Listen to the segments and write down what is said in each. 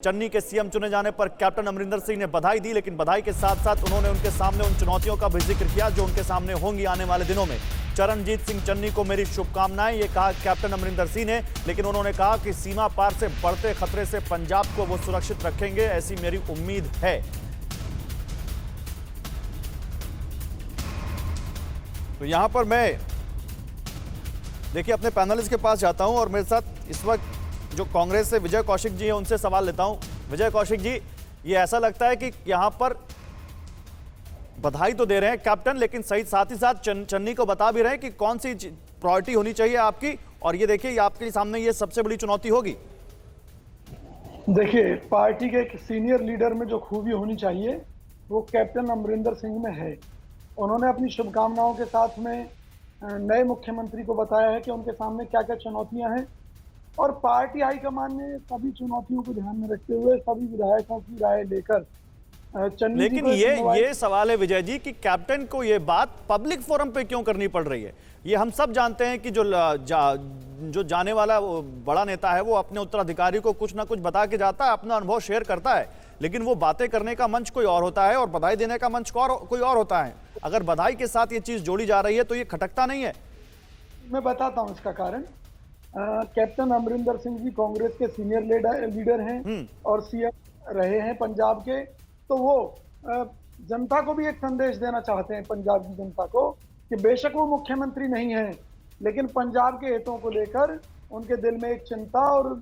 चन्नी के सीएम चुने जाने पर कैप्टन अमरिंदर सिंह ने बधाई दी, लेकिन बधाई के साथ साथ उन्होंने उनके सामने उन चुनौतियों का भी जिक्र किया जो उनके सामने होंगी आने वाले दिनों में। चरणजीत सिंह चन्नी को मेरी शुभकामनाएं, ये कहा कैप्टन अमरिंदर सिंह ने, लेकिन उन्होंने कहा कि सीमा पार से बढ़ते खतरे से पंजाब को वो सुरक्षित रखेंगे, ऐसी मेरी उम्मीद है। तो यहां पर मैं देखिए अपने पैनलिस्ट के पास जाता हूं और मेरे साथ इस वक्त जो कांग्रेस से विजय कौशिक जी हैं उनसे सवाल लेता हूं। विजय कौशिक जी, ये ऐसा लगता है कि यहां पर बधाई तो दे रहे हैं कैप्टन, लेकिन साथ ही साथ चन्नी को बता भी रहे हैं कि कौन सी प्रायोरिटी होनी चाहिए आपकी, और ये देखिए ये आपके सामने ये सबसे बड़ी चुनौती होगी। देखिए, पार्टी के एक सीनियर लीडर में जो खूबी होनी चाहिए वो कैप्टन अमरिंदर सिंह में है। उन्होंने अपनी शुभकामनाओं के साथ में नए मुख्यमंत्री को बताया है कि उनके सामने क्या क्या चुनौतियां हैं, और पार्टी हाईकमान ने सभी चुनौतियों को ध्यान में रखते हुए सभी विधायकों की राय लेकर चन्नी। लेकिन ये सवाल है विजय जी कि कैप्टन को ये बात पब्लिक फोरम पे क्यों करनी पड़ रही है? ये हम सब जानते हैं कि जो जाने वाला बड़ा नेता है वो अपने उत्तराधिकारी को कुछ ना कुछ बता के जाता है, अपना अनुभव शेयर करता है, लेकिन वो बातें करने का मंच कोई और होता है और बधाई देने का मंच कोई और होता है। अगर बधाई के साथ ये चीज जोड़ी जा रही है तो ये खटकता नहीं है? मैं बताता हूँ इसका कारण। कैप्टन अमरिंदर सिंह जी कांग्रेस के सीनियर लीडर हैं और सीएम रहे हैं पंजाब के, तो वो जनता को भी एक संदेश देना चाहते हैं, पंजाब की जनता को, कि बेशक वो मुख्यमंत्री नहीं है, लेकिन पंजाब के हितों को लेकर उनके दिल में एक चिंता और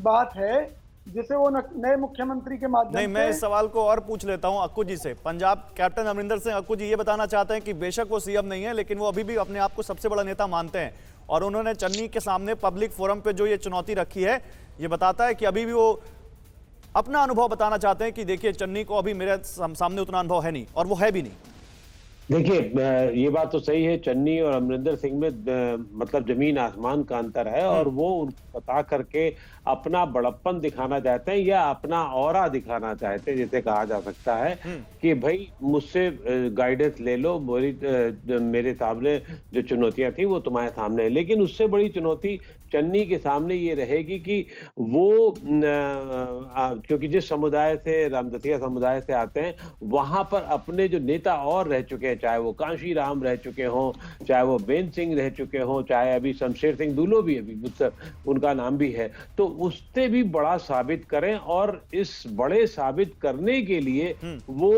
बात है, जिसे वो नए मुख्यमंत्री के माध्यम नहीं, मैं इस सवाल को और पूछ लेता हूं अक्कू जी से। पंजाब कैप्टन अमरिंदर सिंह, अक्कू जी ये बताना चाहते हैं कि बेशक वो सीएम नहीं है, लेकिन वो अभी भी अपने आप को सबसे बड़ा नेता मानते हैं, और उन्होंने चन्नी के सामने पब्लिक फोरम पे जो ये चुनौती रखी है, ये बताता है कि अभी भी वो अपना अनुभव बताना चाहते हैं कि देखिए चन्नी को अभी मेरे सामने उतना अनुभव है नहीं, और वो है भी नहीं। देखिए, ये बात तो सही है, चन्नी और अमरिंदर सिंह में मतलब जमीन आसमान का अंतर है, और वो उनको बता करके अपना बड़प्पन दिखाना चाहते हैं या अपना ऑरा दिखाना चाहते हैं, जिसे कहा जा सकता है कि भाई मुझसे गाइडेंस ले लो, मेरे सामने जो चुनौतियां थी वो तुम्हारे सामने है। लेकिन उससे बड़ी चुनौती चन्नी के सामने ये रहेगी कि वो क्योंकि जिस समुदाय से, रामदतिया समुदाय से आते हैं, वहां पर अपने जो नेता और रह चुके हैं, चाहे वो कांशी राम रह चुके हों, चाहे वो बेन सिंह रह चुके हों, चाहे अभी शमशेर सिंह दूलो भी अभी उनका नाम भी है, तो उससे भी बड़ा साबित करें। और इस बड़े साबित करने के लिए वो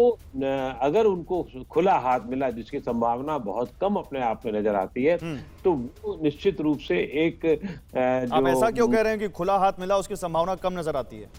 अगर उनको खुला हाथ मिला, जिसकी संभावना बहुत कम अपने आप में नजर आती है, तो वो निश्चित रूप से एक आप ऐसा क्यों कह रहे हैं कि खुला हाथ मिला उसकी संभावना कम नजर आती है?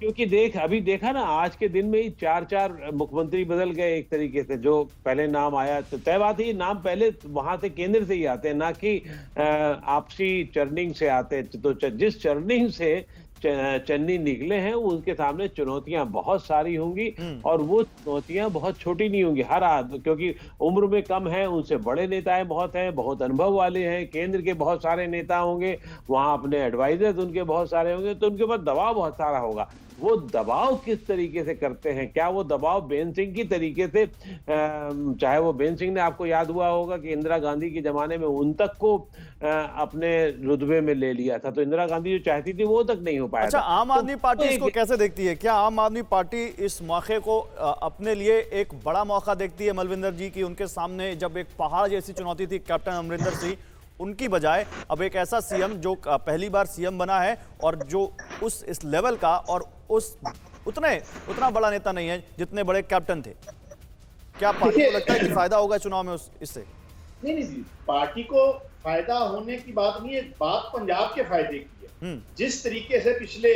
क्योंकि अभी देखा ना, आज के दिन में ही 4 मुख्यमंत्री बदल गए एक तरीके से। जो पहले नाम आया, तो तय बात है, नाम पहले वहां से केंद्र से ही आते हैं, ना कि आपसी चर्निंग से आते हैं। तो जिस चर्निंग से चन्नी निकले हैं, उनके सामने चुनौतियां बहुत सारी होंगी, और वो चुनौतियां बहुत छोटी नहीं होंगी। हर आदमी, क्योंकि उम्र में कम है, उनसे बड़े नेताएं बहुत हैं, बहुत अनुभव वाले हैं, केंद्र के बहुत सारे नेता होंगे, वहां अपने एडवाइजर्स उनके बहुत सारे होंगे, तो उनके पास दबाव बहुत सारा होगा। वो दबाव किस तरीके से करते हैं, क्या वो दबाव बेन सिंह की तरीके से, चाहे वो बेन सिंह ने, आपको याद हुआ होगा कि इंदिरा गांधी के जमाने में उन तक को अपने रुतबे में ले लिया था, तो इंदिरा गांधी जो चाहती थी वो तक नहीं हो पाया। अच्छा, आम आदमी पार्टी इसको कैसे देखती है? क्या आम आदमी पार्टी इस मौके को अपने लिए एक बड़ा मौका देखती है मलविंदर जी की? उनके सामने जब एक पहाड़ जैसी चुनौती थी कैप्टन अमरिंदर सिंह, उनकी बजाय अब एक ऐसा सीएम जो पहली बार सीएम बना है और जो इस लेवल का और उतना बड़ा नेता नहीं है जितने बड़े कैप्टन थे, क्या पार्टी को लगता है कि फायदा होगा चुनाव में इससे? नहीं, पार्टी को फायदा होने की बात नहीं है, बात पंजाब के फायदे की है। जिस तरीके से पिछले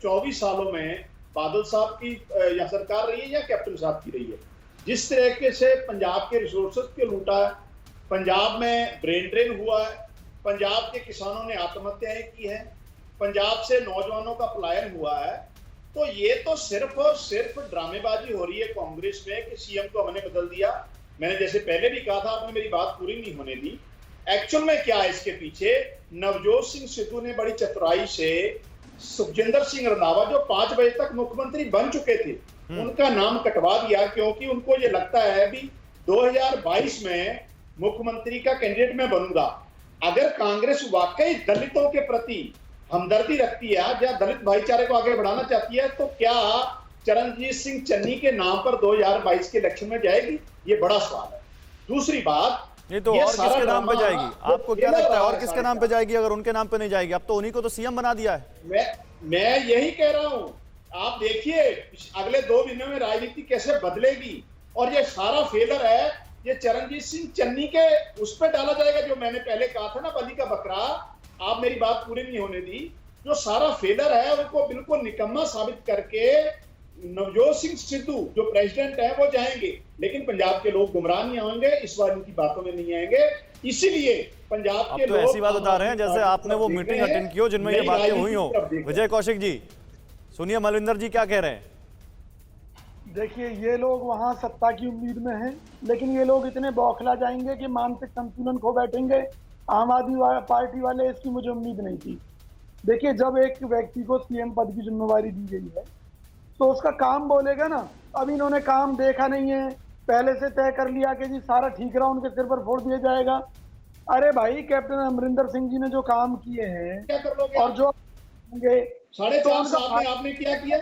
24 सालों में बादल साहब की या सरकार रही है या कैप्टन साहब की रही है, जिस तरीके से पंजाब के रिसोर्सेज को लूटा है, पंजाब में ब्रेन ड्रेन हुआ है, पंजाब के किसानों ने आत्महत्याएं की है, पंजाब से नौजवानों का पलायन हुआ है, तो ये तो सिर्फ और सिर्फ ड्रामेबाजी हो रही है कांग्रेस में कि सीएम को हमने बदल दिया। मैंने जैसे पहले भी कहा था, आपने मेरी बात पूरी नहीं होने दी। एक्चुअल में क्या है इसके पीछे? नवजोत सिंह सिद्धू ने बड़ी चतुराई से सुखजिंदर सिंह रंधावा, जो 5 बजे तक मुख्यमंत्री बन चुके थे, उनका नाम कटवा दिया, क्योंकि उनको ये लगता है भी 2022 में मुख्यमंत्री का कैंडिडेट मैं बनूंगा। अगर कांग्रेस वाकई दलितों के प्रति हमदर्दी रखती है या दलित भाईचारे को आगे बढ़ाना चाहती है, तो क्या चरणजीत सिंह चन्नी के नाम पर 2022 के इलेक्शन में जाएगी? ये बड़ा सवाल है। दूसरी बात, नहीं तो और किसके नाम पे जाएगी? आपको क्या लगता है और किसके नाम पे जाएगी अगर उनके नाम पे नहीं जाएगी? अब तो उन्हीं को तो सीएम बना दिया है। मैं यही कह रहा हूं, आप देखिए अगले 2 महीनों में राजनीति कैसे बदलेगी, और ये सारा फेलर है, ये चरणजीत सिंह चन्नी के उस पर डाला जाएगा। जो मैंने पहले कहा था ना, बलि का बकरा, आप मेरी बात पूरी नहीं होने दी। जो सारा फेलर है उनको बिल्कुल निकम्मा साबित करके नवजोत सिंह सिद्धू जो प्रेसिडेंट है वो जाएंगे, लेकिन पंजाब के लोग गुमराह नहीं होंगे, इस बार इनकी बातों में नहीं आएंगे। इसीलिए पंजाब के लोग ऐसी बात बता रहे हैं जैसे आपने वो मीटिंग अटेंड की हो जिनमें ये बातें हुई हो। विजय कौशिक जी, सुनिए मलविंदर जी क्या कह रहे हैं। देखिए, ये लोग वहां सत्ता की उम्मीद में हैं, लेकिन ये लोग इतने बौखला जाएंगे कि मानसिक संतुलन खो बैठेंगे। आम आदमी पार्टी वाले, इसकी मुझे उम्मीद नहीं थी। देखिए, जब एक व्यक्ति को सीएम पद की जिम्मेवारी दी गई है तो उसका काम बोलेगा ना। अब इन्होंने काम देखा नहीं है, पहले से तय कर लिया कि जी सारा ठीक रहा, उनके सिर पर फोड़ दिया जाएगा। अरे भाई, कैप्टन अमरिंदर सिंह जी ने जो काम किए हैं और जो 4.5 साल में आपने क्या किया,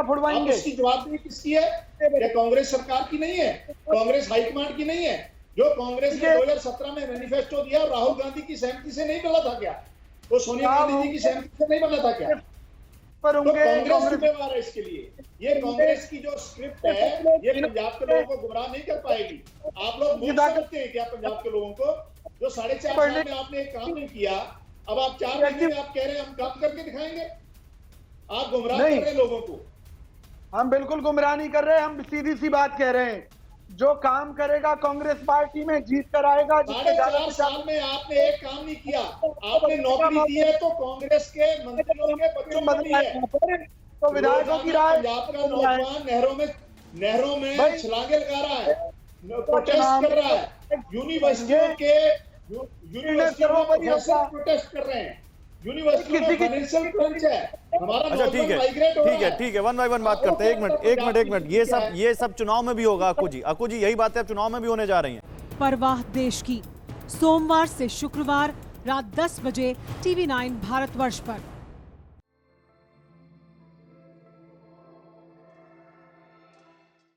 फुड़वाएंगे, इसकी जवाबदेही किसकी है? क्या कांग्रेस सरकार की नहीं है? कांग्रेस हाईकमांड की नहीं है? जो कांग्रेस ने 2017 में मैनिफेस्टो दिया, राहुल गांधी की सहमति से नहीं बना था क्या? वो सोनिया गांधी जी की सहमति से नहीं बना था क्या? पर तो कांग्रेस जिम्मेवार है इसके लिए। ये कांग्रेस की जो स्क्रिप्ट है, ये पंजाब के लोगों को गुमराह नहीं कर पाएगी। आप लोग भूल सकते हैं क्या पंजाब के लोगों को, जो 4.5 साल में आपने एक काम नहीं किया, अब आप 4 महीने में आप कह रहे हैं हम काम करके दिखाएंगे? आप गुमराह कर रहे हैं लोगों को। हम बिल्कुल गुमराह नहीं कर रहे, हम सीधी सी बात कह रहे हैं। जो काम करेगा कांग्रेस पार्टी में जीत कर आएगा। 4.5 साल में आपने एक काम नहीं किया, आपने नौकरी दी है तो कांग्रेस के मंत्रियों के बच्चों को दी है। तो विधायकों की राय, पंजाब का नौजवान नहरों में छलांगे लगा रहा है, प्रोटेस्ट कर रहा है, यूनिवर्सिटियों पर प्रोटेस्ट कर रहे हैं, यूनिवर्सिटी में फाइनेंशियल क्रंच है। अच्छा ठीक है, 1 बाय 1 बात करते हैं। एक मिनट, ये सब चुनाव में भी होगा। अक्कू जी यही बात है, चुनाव में भी होने जा रही है। परवाह देश की, सोमवार से शुक्रवार रात 10 बजे TV9 भारतवर्ष पर।